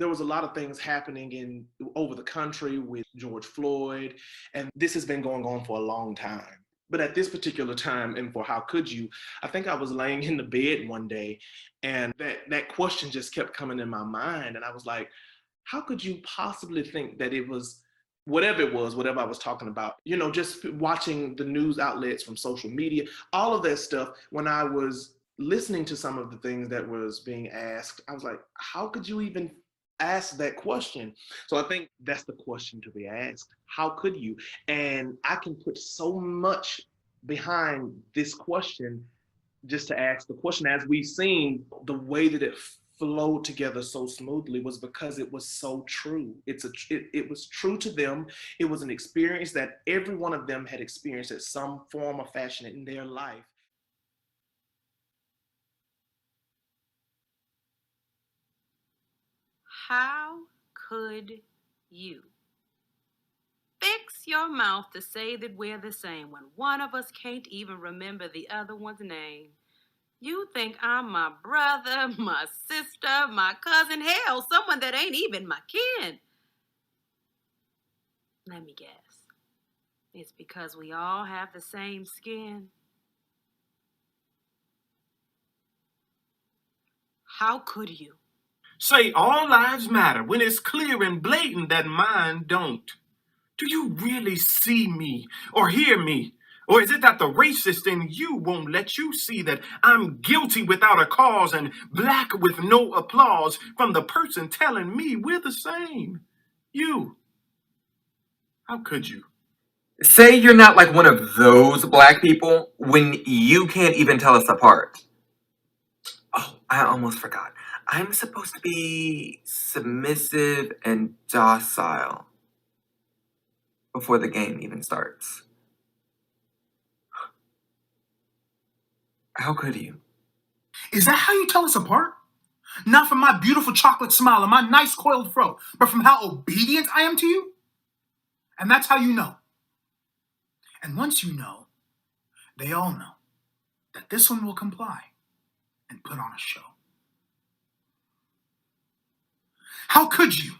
There was a lot of things happening over the country with George Floyd, and this has been going on for a long time. But at this particular time, and for how could you, I think I was laying in the bed one day, and that question just kept coming in my mind, and I was like, how could you possibly think that it was whatever it was, whatever I was talking about, just watching the news outlets from social media, all of that stuff. When I was listening to some of the things that was being asked, I was like, how could you even ask that question? So I think that's the question to be asked. How could you? And I can put so much behind this question just to ask the question. As we've seen, the way that it flowed together so smoothly was because it was so true. It was true to them. It was an experience that every one of them had experienced at some form or fashion in their life. How could you? Fix your mouth to say that we're the same when one of us can't even remember the other one's name. You think I'm my brother, my sister, my cousin, hell, someone that ain't even my kin. Let me guess. It's because we all have the same skin. How could you? Say all lives matter when it's clear and blatant that mine don't. Do you really see me or hear me? Or is it that the racist in you won't let you see that I'm guilty without a cause and black with no applause from the person telling me we're the same? You. How could you? Say you're not like one of those black people when you can't even tell us apart. Oh, I almost forgot. I'm supposed to be submissive and docile before the game even starts. How could you? Is that how you tell us apart? Not from my beautiful chocolate smile and my nice coiled fro, but from how obedient I am to you? And that's how you know. And once you know, they all know that this one will comply and put on a show. How could you?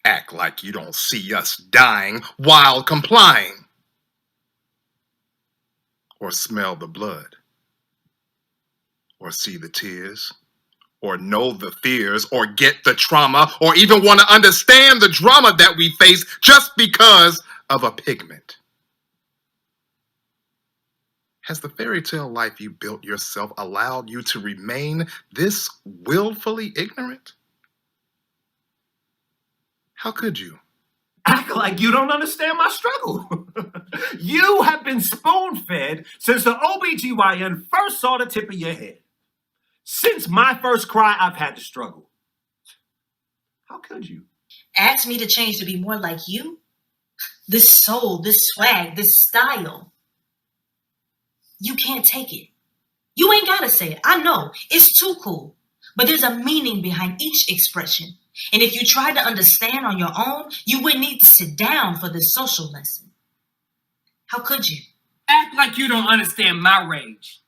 Act like you don't see us dying while complying. Or smell the blood. Or see the tears. Or know the fears. Or get the trauma. Or even want to understand the drama that we face just because of a pigment. Has the fairy tale life you built yourself allowed you to remain this willfully ignorant? How could you? Act like you don't understand my struggle. You have been spoon-fed since the OBGYN first saw the tip of your head. Since my first cry, I've had to struggle. How could you? Ask me to change to be more like you? This soul, this swag, this style. You can't take it. You ain't gotta say it. I know, it's too cool. But there's a meaning behind each expression. And if you tried to understand on your own, you wouldn't need to sit down for this social lesson. How could you? Act like you don't understand my rage.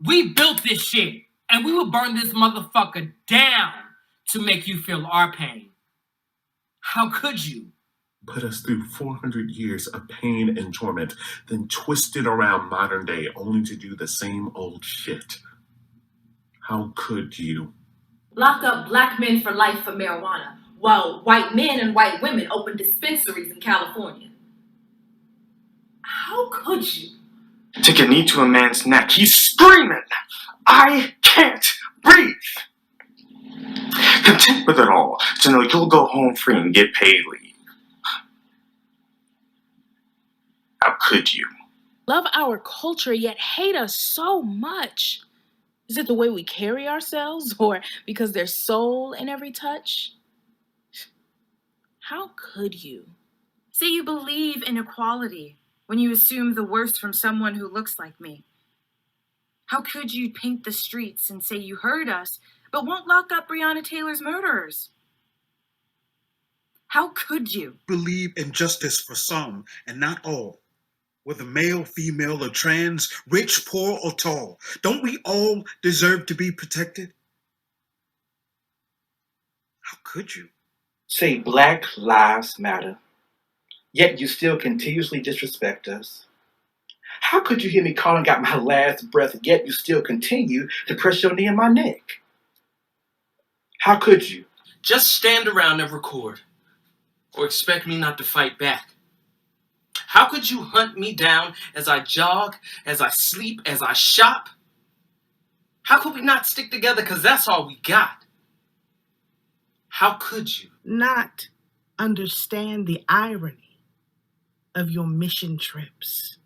We built this shit, and we will burn this motherfucker down to make you feel our pain. How could you? Put us through 400 years of pain and torment, then twist it around modern day only to do the same old shit. How could you? Lock up black men for life for marijuana, while white men and white women open dispensaries in California. How could you? Take a knee to a man's neck. He's screaming, I can't breathe. Content with it all, to know you'll go home free and get paid leave. How could you? Love our culture yet hate us so much. Is it the way we carry ourselves or because there's soul in every touch? How could you? Say you believe in equality when you assume the worst from someone who looks like me. How could you paint the streets and say you heard us, but won't lock up Breonna Taylor's murderers? How could you? Believe in justice for some and not all. Whether male, female, or trans, rich, poor, or tall, don't we all deserve to be protected? How could you? Say Black Lives Matter, yet you still continuously disrespect us. How could you hear me calling out my last breath, yet you still continue to press your knee in my neck? How could you? Just stand around and record, or expect me not to fight back. How could you hunt me down as I jog, as I sleep, as I shop? How could we not stick together because that's all we got? How could you? Not understand the irony of your mission trips.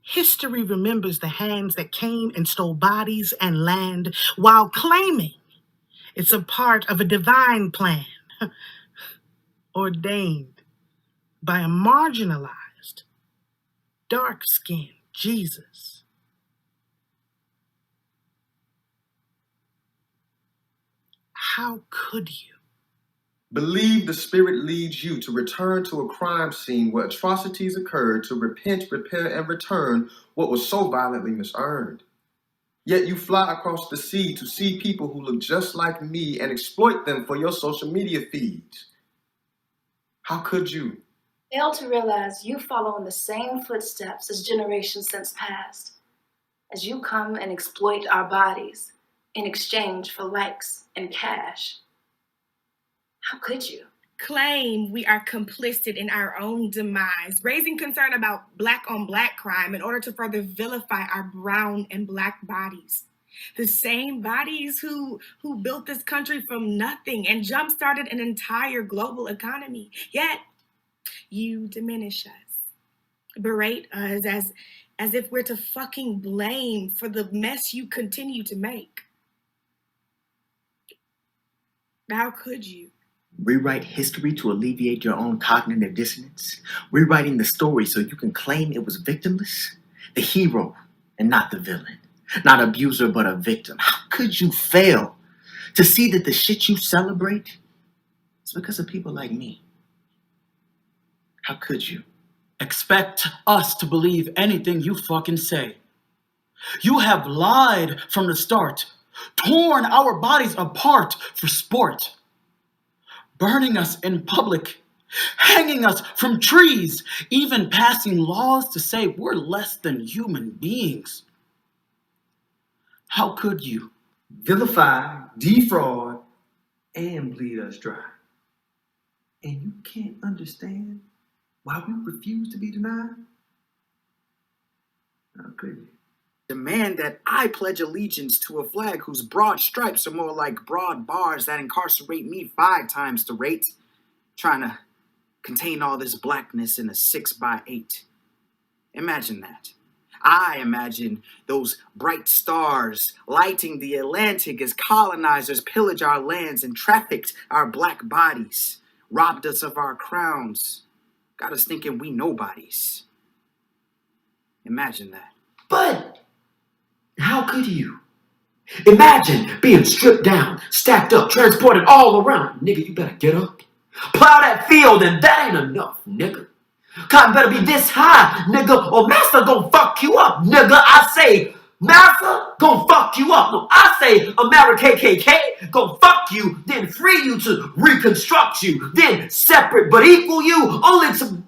History remembers the hands that came and stole bodies and land while claiming it's a part of a divine plan ordained by a marginalized, dark-skinned Jesus. How could you? Believe the Spirit leads you to return to a crime scene where atrocities occurred, to repent, repair, and return what was so violently misearned. Yet you fly across the sea to see people who look just like me and exploit them for your social media feeds. How could you? Fail to realize you follow in the same footsteps as generations since past, as you come and exploit our bodies in exchange for likes and cash. How could you? Claim we are complicit in our own demise, raising concern about Black on Black crime in order to further vilify our brown and Black bodies. The same bodies who built this country from nothing and jump-started an entire global economy. Yet, you diminish us, berate us as if we're to fucking blame for the mess you continue to make. How could you? Rewrite history to alleviate your own cognitive dissonance. Rewriting the story so you can claim it was victimless. The hero and not the villain. Not abuser, but a victim. How could you fail to see that the shit you celebrate is because of people like me? How could you? Expect us to believe anything you fucking say. You have lied from the start, torn our bodies apart for sport, burning us in public, hanging us from trees, even passing laws to say we're less than human beings. How could you? Vilify, defraud, and bleed us dry. And you can't understand why we refuse to be denied? How could you? Demand that I pledge allegiance to a flag whose broad stripes are more like broad bars that incarcerate me 5 times the rate, trying to contain all this blackness in a 6x8. Imagine that. I imagine those bright stars lighting the Atlantic as colonizers pillaged our lands and trafficked our Black bodies, robbed us of our crowns, got us thinking we nobodies. Imagine that. But how could you? Imagine being stripped down, stacked up, transported all around. Nigga, you better get up. Plow that field, and that ain't enough, nigga. Cotton better be this high, nigga, or Master gon' fuck you up, nigga. I say, Master gon' fuck you up. No, I say, America KKK gon' fuck you, then free you to reconstruct you, then separate but equal you, only to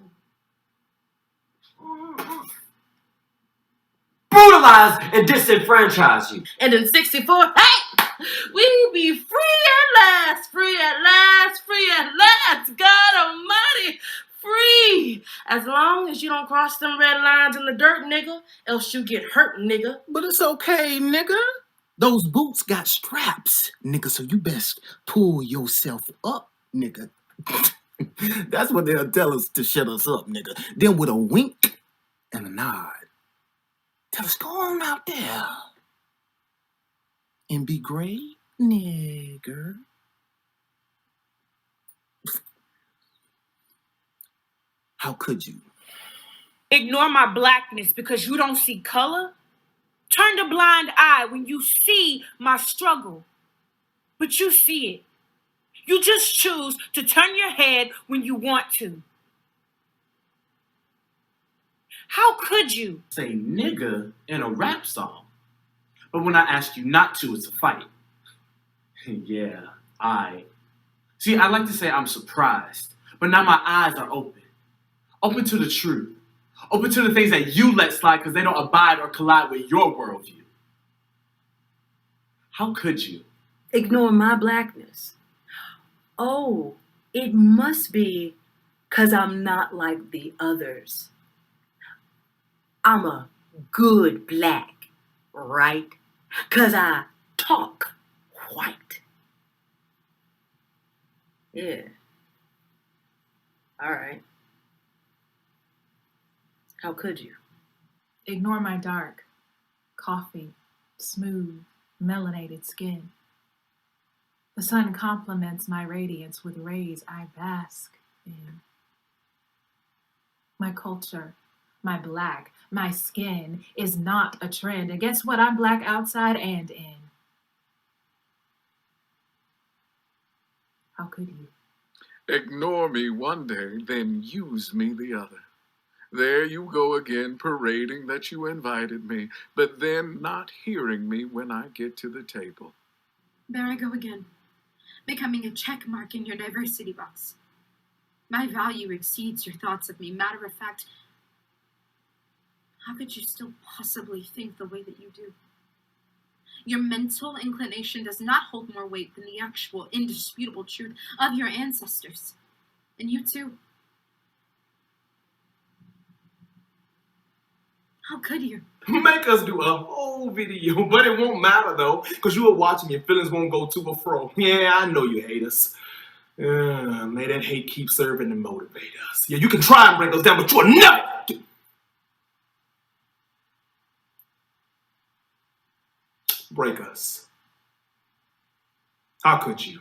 brutalize and disenfranchise you. And in 64, hey, we be free at last, free at last, free at last. God almighty, free. As long as you don't cross them red lines in the dirt, nigga, else you get hurt, nigga. But it's okay, nigga. Those boots got straps, nigga, so you best pull yourself up, nigga. That's what they'll tell us to shut us up, nigga. Then with a wink and a nod, tell us, go on out there and be great, nigger. How could you? Ignore my blackness because you don't see color? Turn a blind eye when you see my struggle. But you see it. You just choose to turn your head when you want to. How could you? Say nigga in a rap song. But when I ask you not to, it's a fight. Yeah, See, I like to say I'm surprised, but now my eyes are open. Open to the truth. Open to the things that you let slide because they don't abide or collide with your worldview. How could you? Ignore my blackness. Oh, it must be because I'm not like the others. I'm a good black, right? Because I talk white. Yeah. All right. How could you? Ignore my dark, coffee, smooth, melanated skin. The sun complements my radiance with rays I bask in. My culture, my black, my skin is not a trend. And guess what? I'm black outside and in. How could you? Ignore me one day, then use me the other. There you go again, parading that you invited me, but then not hearing me when I get to the table. There I go again, becoming a check mark in your diversity box. My value exceeds your thoughts of me. Matter of fact, how could you still possibly think the way that you do? Your mental inclination does not hold more weight than the actual, indisputable truth of your ancestors. And you too. How could you? Make us do a whole video, but it won't matter though, because you are watching, your feelings won't go to or fro. Yeah, I know you hate us. May that hate keep serving and motivate us. Yeah, you can try and break us down, but you'll never break us. How could you?